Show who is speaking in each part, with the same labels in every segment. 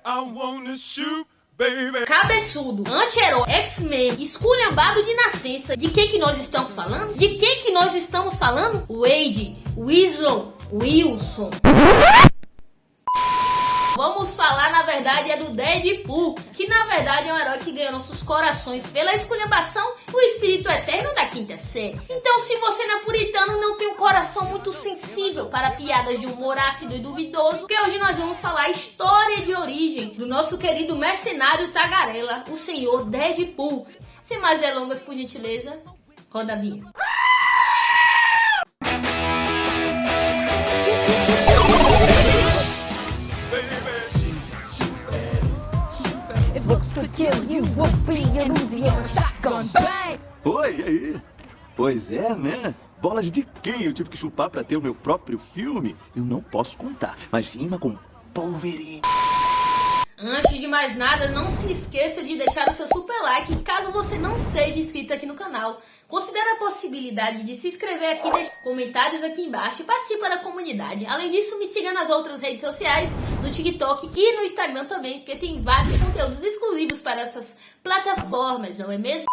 Speaker 1: I wanna shoot, baby.
Speaker 2: Cabeçudo, anti-herói, X-Men, esculhambado de nascença. De quem que nós estamos falando? De quem que nós estamos falando? Wade Wilson. Vamos falar, na verdade, é do Deadpool, que na verdade é um herói que ganhou nossos corações pela esculhambação do espírito eterno da quinta série. Então, se você não é puritano, não tem um coração muito sensível para piadas de humor ácido e duvidoso, porque hoje nós vamos falar a história de origem do nosso querido mercenário tagarela, o senhor Deadpool. Sem mais delongas, por gentileza, roda a vinheta.
Speaker 3: Oi, e aí? Pois é, né? Bolas de quem eu tive que chupar pra ter o meu próprio filme? Eu não posso contar, mas rima com Wolverine.
Speaker 2: Antes de mais nada, não se esqueça de deixar o seu super like caso você não seja inscrito aqui no canal. Considere a possibilidade de se inscrever aqui, deixar comentários aqui embaixo e participe da comunidade. Além disso, me siga nas outras redes sociais, no TikTok e no Instagram também, porque tem vários conteúdos exclusivos para essas plataformas, não é mesmo?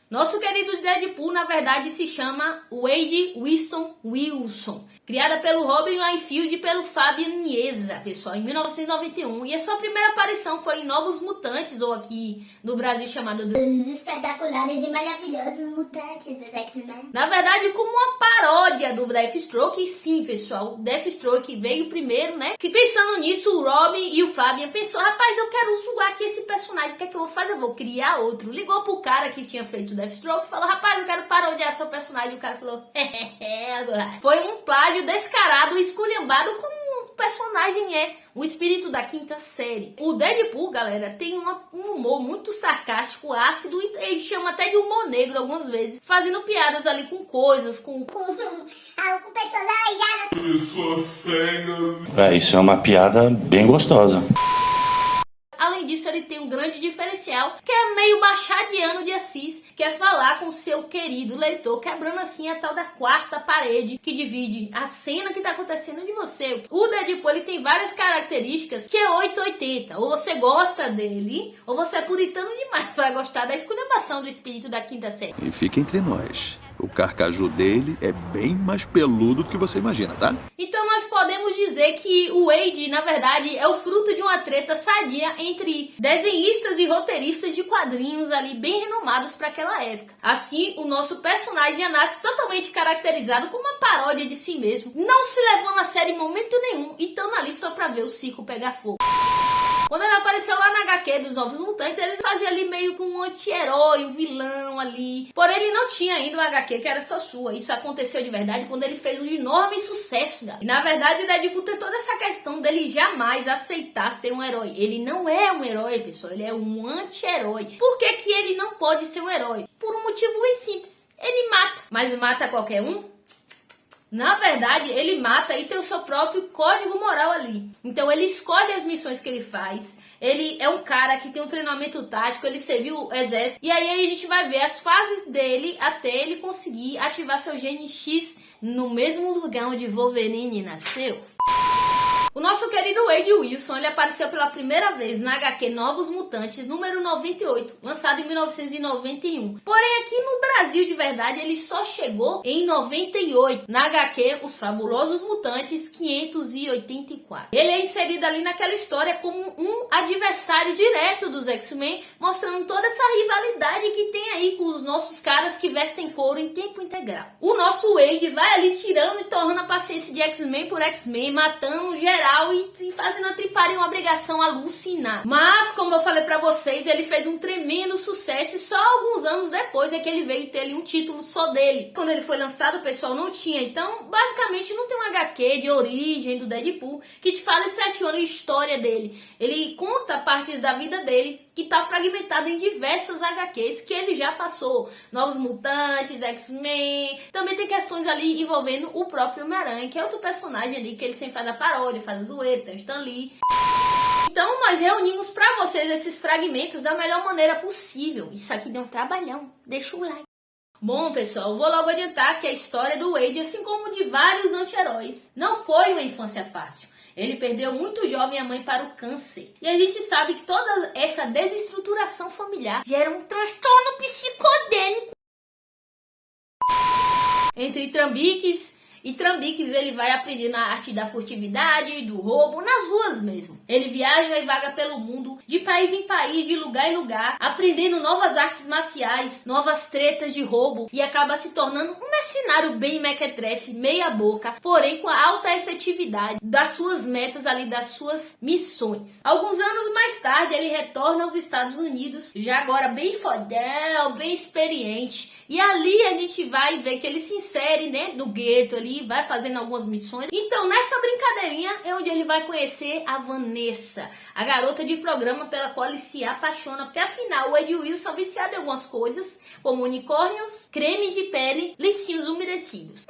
Speaker 2: Nosso querido Deadpool, na verdade, se chama Wade Wilson, criada pelo Robin Liefeld e pelo Fabian Nicieza, pessoal, em 1991. E a sua primeira aparição foi em Novos Mutantes, ou aqui no Brasil chamado
Speaker 4: Os espetaculares e maravilhosos mutantes dos X-Men.
Speaker 2: Na verdade, como uma paródia do Deathstroke. E sim, pessoal, o Deathstroke veio primeiro, né? Que pensando nisso, o Robin e o Fabian pensou, rapaz, eu quero zoar aqui esse personagem, o que é que eu vou fazer? Eu vou criar outro. Ligou pro cara que tinha feito o Deathstroke, falou, rapaz, eu quero parodiar seu personagem. E o cara falou, agora. Foi um plágio descarado e esculhambado como o personagem é, o espírito da quinta série. O Deadpool, galera, tem um humor muito sarcástico, ácido, e ele chama até de humor negro algumas vezes, fazendo piadas ali com coisas, com
Speaker 4: pessoas aleijadas.
Speaker 1: Pessoas cegas.
Speaker 5: Isso é uma piada bem gostosa.
Speaker 2: Além disso, ele tem um grande diferencial, que é meio machadiano de Assis, que é falar com o seu querido leitor, quebrando assim a tal da quarta parede que divide a cena que tá acontecendo de você. O Deadpool, ele tem várias características que é 880. Ou você gosta dele, ou você é puritano demais para gostar da esculhambação do espírito da quinta série.
Speaker 3: E fica entre nós. O carcaju dele é bem mais peludo do que você imagina, tá?
Speaker 2: Então nós podemos dizer que o Wade, na verdade, é o fruto de uma treta sadia entre desenhistas e roteiristas de quadrinhos ali bem renomados para aquela época. Assim, o nosso personagem já nasce totalmente caracterizado como uma paródia de si mesmo, não se levando a sério em momento nenhum e tão ali só pra ver o circo pegar fogo. Quando ele apareceu lá na HQ dos Novos Mutantes, ele fazia ali meio com um anti-herói, um vilão ali. Porém, ele não tinha ainda o HQ que era só sua. Isso aconteceu de verdade quando ele fez um enorme sucesso, galera. E na verdade, o Deadpool tem toda essa questão dele jamais aceitar ser um herói. Ele não é um herói, pessoal. Ele é um anti-herói. Por que que ele não pode ser um herói? Por um motivo bem simples. Ele mata. Mas mata qualquer um? Na verdade, ele mata e tem o seu próprio código moral ali. Então ele escolhe as missões que ele faz. Ele é um cara que tem um treinamento tático, ele serviu o exército. E aí a gente vai ver as fases dele até ele conseguir ativar seu gene X no mesmo lugar onde Wolverine nasceu. O nosso querido Wade Wilson, ele apareceu pela primeira vez na HQ Novos Mutantes, número 98, lançado em 1991. Porém, aqui no Brasil, de verdade, ele só chegou em 98, na HQ Os Fabulosos Mutantes 584. Ele é inserido ali naquela história como um adversário direto dos X-Men, mostrando toda essa rivalidade que tem aí com os nossos caras que vestem couro em tempo integral. O nosso Wade vai ali tirando e torrando a paciência de X-Men por X-Men, matando geral e fazendo a triparia uma obrigação alucinada. Mas, como eu falei pra vocês, ele fez um tremendo sucesso e só alguns anos depois é que ele veio ter ali um título só dele. Quando ele foi lançado, o pessoal não tinha. Então, basicamente, não tem um HQ de origem do Deadpool que te fala certinho a história dele. Ele conta partes da vida dele que tá fragmentado em diversas HQs que ele já passou. Novos Mutantes, X-Men. Também tem questões ali envolvendo o próprio Homem-Aranha, que é outro personagem ali que ele sempre faz a paródia, faz a zoeira, tem o Stan Lee. Então nós reunimos pra vocês esses fragmentos da melhor maneira possível. Isso aqui deu um trabalhão. Deixa o like. Bom, pessoal, vou logo adiantar que a história do Wade, assim como de vários anti-heróis, não foi uma infância fácil. Ele perdeu muito jovem a mãe para o câncer. E a gente sabe que toda essa desestruturação familiar gera um transtorno psicodélico. Entre trambiques e trambiques, ele vai aprendendo a arte da furtividade, do roubo, nas ruas mesmo. Ele viaja e vaga pelo mundo, de país em país, de lugar em lugar, aprendendo novas artes marciais, novas tretas de roubo, e acaba se tornando um mercenário bem mequetrefe, meia boca, porém com a alta efetividade das suas metas ali, das suas missões. Alguns anos mais tarde, ele retorna aos Estados Unidos, já agora bem fodão, bem experiente. E ali a gente vai ver que ele se insere, né, no gueto ali, vai fazendo algumas missões. Então, nessa brincadeirinha é onde ele vai conhecer a Vanessa, a garota de programa pela qual ele se apaixona, porque afinal o Ed Wilson é viciado em algumas coisas, como unicórnios, creme de pele, lencinhos umedecidos.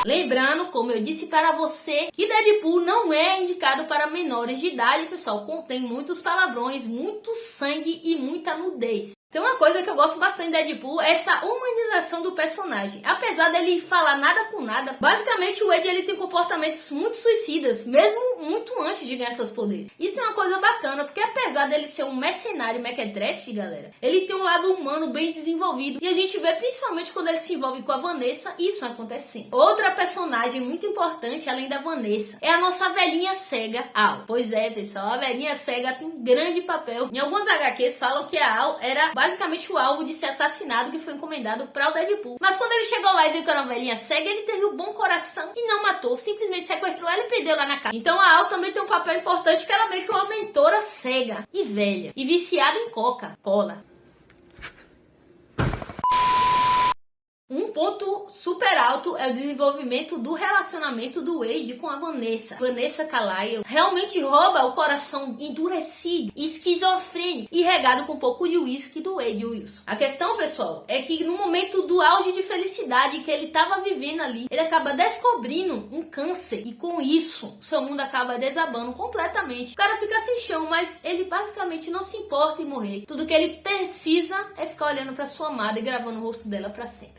Speaker 2: Lembrando, como eu disse para você, que Deadpool não é indicado para menores de idade, pessoal. Contém muitos palavrões, muito sangue e muita nudez. Tem uma coisa que eu gosto bastante de Deadpool, é essa humanização do personagem. Apesar dele falar nada com nada, basicamente o Ed ele tem comportamentos muito suicidas, mesmo muito antes de ganhar seus poderes. Isso é uma coisa bacana, porque apesar dele ser um mercenário mequetrefe, galera, ele tem um lado humano bem desenvolvido. E a gente vê principalmente quando ele se envolve com a Vanessa, isso acontecendo. Outra personagem muito importante, além da Vanessa, é a nossa velhinha cega, Al. Pois é, pessoal, a velhinha cega tem um grande papel. Em algumas HQs falam que a Al era basicamente o alvo de ser assassinado que foi encomendado para o Deadpool. Mas quando ele chegou lá e viu que era uma velhinha cega, ele teve um bom coração e não matou, simplesmente sequestrou ela e prendeu lá na casa. Então a Al também tem um papel importante, que ela é meio que uma mentora cega e velha e viciada em Coca-Cola. Um ponto super alto é o desenvolvimento do relacionamento do Wade com a Vanessa. Vanessa Carlyle realmente rouba o coração endurecido, esquizofrênico e regado com um pouco de uísque do Wade Wilson. A questão, pessoal, é que no momento do auge de felicidade que ele estava vivendo ali, ele acaba descobrindo um câncer e com isso, seu mundo acaba desabando completamente. O cara fica sem chão, mas ele basicamente não se importa em morrer. Tudo que ele precisa é ficar olhando para sua amada e gravando o rosto dela para sempre.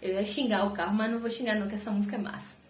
Speaker 2: Eu ia xingar o carro, mas não vou xingar não, que essa música é massa.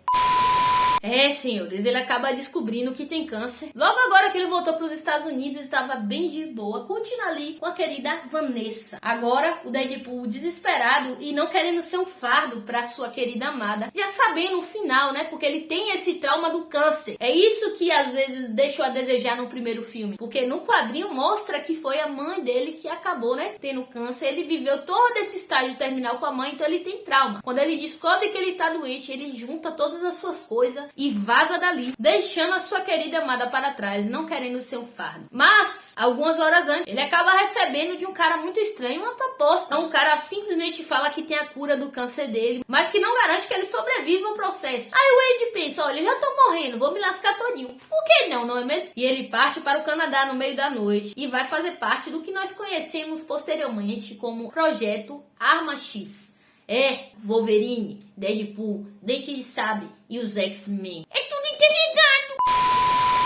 Speaker 2: É, senhores, ele acaba descobrindo que tem câncer. Logo agora que ele voltou para os Estados Unidos, estava bem de boa, curtindo ali com a querida Vanessa. Agora, o Deadpool desesperado e não querendo ser um fardo para sua querida amada, já sabendo o final, né? Porque ele tem esse trauma do câncer. É isso que às vezes deixou a desejar no primeiro filme. Porque no quadrinho mostra que foi a mãe dele que acabou, né, tendo câncer. Ele viveu todo esse estágio terminal com a mãe, então ele tem trauma. Quando ele descobre que ele tá doente, ele junta todas as suas coisas e vaza dali, deixando a sua querida amada para trás, não querendo ser um fardo. Mas, algumas horas antes, ele acaba recebendo de um cara muito estranho uma proposta. Então, o cara simplesmente fala que tem a cura do câncer dele, mas que não garante que ele sobreviva ao processo. Aí o Wade pensa, olha, eu já tô morrendo, vou me lascar todinho. Por que não, não é mesmo? E ele parte para o Canadá no meio da noite e vai fazer parte do que nós conhecemos posteriormente como Projeto Arma X. É, Wolverine, Deadpool, Dente de Sabre e os X-Men. É tudo interligado!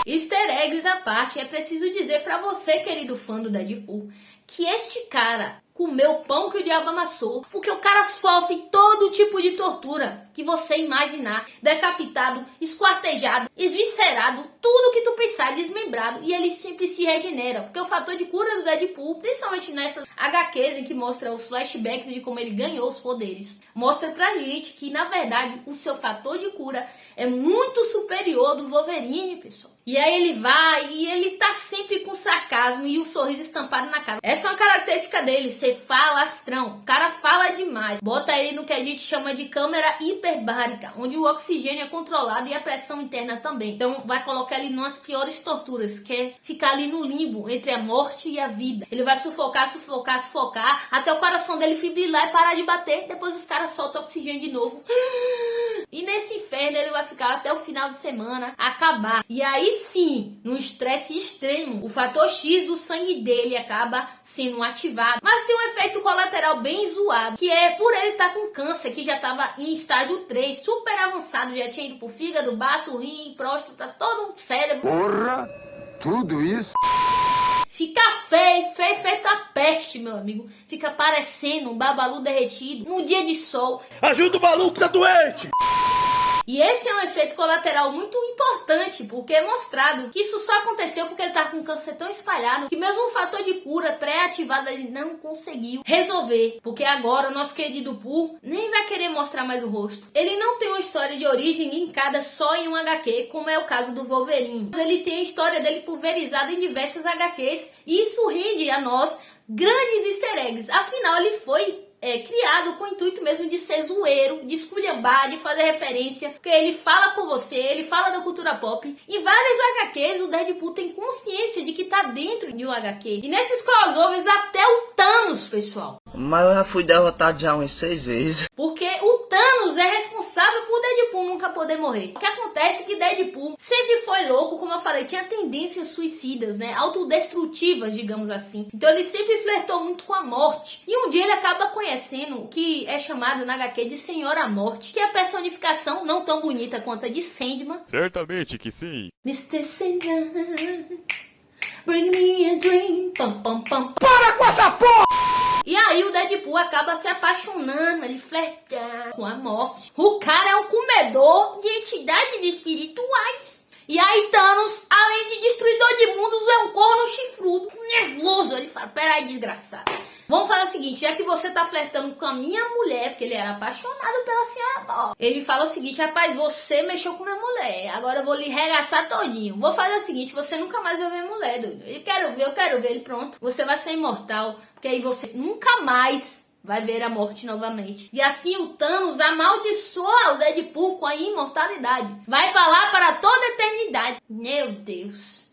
Speaker 2: Easter eggs à parte, é preciso dizer pra você, querido fã do Deadpool, que este cara comeu pão que o diabo amassou, porque o cara sofre todo tipo de tortura que você imaginar. Decapitado, esquartejado, esviscerado, tudo que tu pensar, desmembrado, e ele sempre se regenera, porque o fator de cura do Deadpool, principalmente nessas HQs em que mostra os flashbacks de como ele ganhou os poderes, mostra pra gente que, na verdade, o seu fator de cura é muito superior do Wolverine, pessoal. E aí ele vai e ele tá sempre com sarcasmo e o sorriso estampado na cara. Essa é uma característica dele, ser falastrão. O cara fala demais. Bota ele no que a gente chama de câmera hiperbárica, onde o oxigênio é controlado e a pressão interna também. Então vai colocar ele nas piores torturas, que é ficar ali no limbo entre a morte e a vida. Ele vai sufocar, sufocar, sufocar, até o coração dele fibrilar e parar de bater. Depois os caras soltam oxigênio de novo. E nesse inferno ele vai ficar até o final de semana, acabar. E aí sim, no estresse extremo, o fator X do sangue dele acaba sendo ativado. Mas tem um efeito colateral bem zoado, que é por ele estar com câncer, que já estava em estágio 3, super avançado, já tinha ido pro fígado, baço, rim, próstata, todo o cérebro.
Speaker 6: Porra! Tudo isso?
Speaker 2: Fica feio, feito a peste, meu amigo. Fica parecendo um babalu derretido num dia de sol.
Speaker 3: Ajuda o maluco, tá doente!
Speaker 2: E esse é um efeito colateral muito importante, porque é mostrado que isso só aconteceu porque ele tá com um câncer tão espalhado que mesmo um fator de cura pré-ativado ele não conseguiu resolver. Porque agora o nosso querido Pooh nem vai querer mostrar mais o rosto. Ele não tem uma história de origem linkada só em um HQ, como é o caso do Wolverine. Ele tem a história dele pulverizada em diversas HQs e isso rende a nós grandes easter eggs. Afinal, ele foi criado com o intuito mesmo de ser zoeiro, de esculhambar, de fazer referência, porque ele fala com você, ele fala da cultura pop. Em várias HQs, o Deadpool tem consciência de que tá dentro de um HQ. E nesses crossovers, até o Thanos, pessoal.
Speaker 7: Mas eu já fui derrotado já umas 6 vezes.
Speaker 2: Porque o Thanos é responsável por Deadpool nunca poder morrer. O que acontece é que Deadpool sempre foi louco, como eu falei, tinha tendências suicidas, né? Autodestrutivas, digamos assim. Então ele sempre flertou muito com a morte. E um dia ele acaba conhecendo o que é chamado na HQ de Senhora Morte, que é a personificação não tão bonita quanto a de Sandman.
Speaker 1: Certamente que sim.
Speaker 2: Mr. Sandman, bring me a dream. Pam, pam, pam.
Speaker 6: Para com essa porra!
Speaker 2: E aí o Deadpool acaba se apaixonando, ele flerta com a morte. O cara é um comedor de entidades espirituais. E aí Thanos, além de destruidor de mundos, é um corno chifrudo, nervoso. Ele fala, peraí, desgraçado. Vamos fazer o seguinte, já que você tá flertando com a minha mulher, porque ele era apaixonado pela senhora Morte. Ele fala o seguinte, rapaz, você mexeu com minha mulher, agora eu vou lhe regaçar todinho. Vou fazer o seguinte, você nunca mais vai ver mulher, doido. Eu quero ver ele, pronto. Você vai ser imortal, porque aí você nunca mais vai ver a morte novamente. E assim o Thanos amaldiçoa o Deadpool com a imortalidade. Vai falar para toda a eternidade. Meu Deus.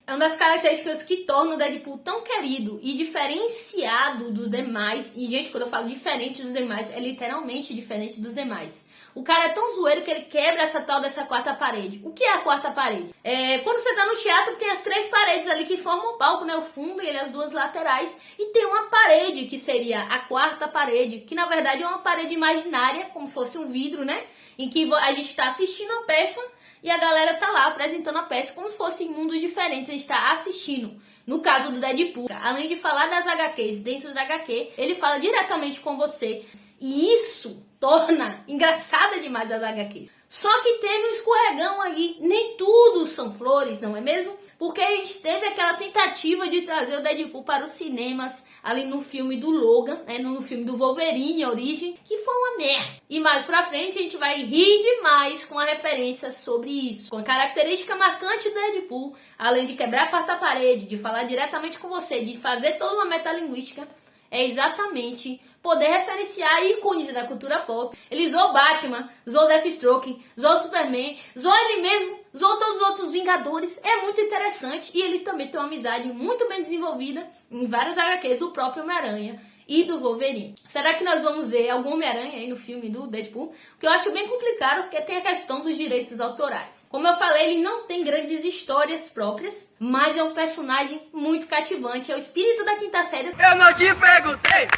Speaker 2: É uma das características que torna o Deadpool tão querido e diferenciado dos demais. E, gente, quando eu falo diferente dos demais, é literalmente diferente dos demais. O cara é tão zoeiro que ele quebra essa tal dessa quarta parede. O que é a quarta parede? Quando você tá no teatro, tem as 3 paredes ali que formam o palco, né? O fundo e as 2 laterais. E tem uma parede que seria a quarta parede, que na verdade é uma parede imaginária, como se fosse um vidro, né? Em que a gente tá assistindo a peça e a galera tá lá apresentando a peça como se fossem mundos diferentes. A gente tá assistindo. No caso do Deadpool, além de falar das HQs dentro da HQ, ele fala diretamente com você. E isso torna engraçada demais as HQs. Só que teve um escorregão aí. Nem tudo são flores, não é mesmo? Porque a gente teve aquela tentativa de trazer o Deadpool para os cinemas ali no filme do Logan, né, no filme do Wolverine, a origem, que foi uma merda. E mais pra frente a gente vai rir demais com a referência sobre isso. Com a característica marcante do Deadpool, além de quebrar a quarta parede, de falar diretamente com você, de fazer toda uma metalinguística, é exatamente poder referenciar ícones da cultura pop. Ele zoou Batman, zoou Deathstroke, zoou Superman, zoou ele mesmo, zoou todos os outros Vingadores. É muito interessante e ele também tem uma amizade muito bem desenvolvida em várias HQs do próprio Homem-Aranha e do Wolverine. Será que nós vamos ver algum Homem-Aranha aí no filme do Deadpool? O que eu acho bem complicado, porque tem a questão dos direitos autorais. Como eu falei, ele não tem grandes histórias próprias, mas é um personagem muito cativante. É o espírito da quinta série.
Speaker 7: Eu não te perguntei!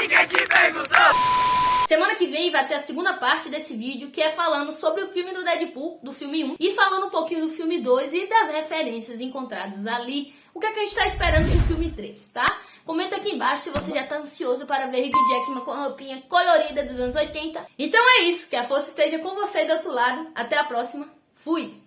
Speaker 7: Ninguém te perguntou!
Speaker 2: Semana que vem vai ter a segunda parte desse vídeo, que é falando sobre o filme do Deadpool, do filme 1, e falando um pouquinho do filme 2 e das referências encontradas ali. O que é que a gente tá esperando pro filme 3, tá? Comenta aqui embaixo se você já tá ansioso para ver Hugh Jackman com a roupinha colorida dos anos 80. Então é isso, que a força esteja com você do outro lado. Até a próxima. Fui!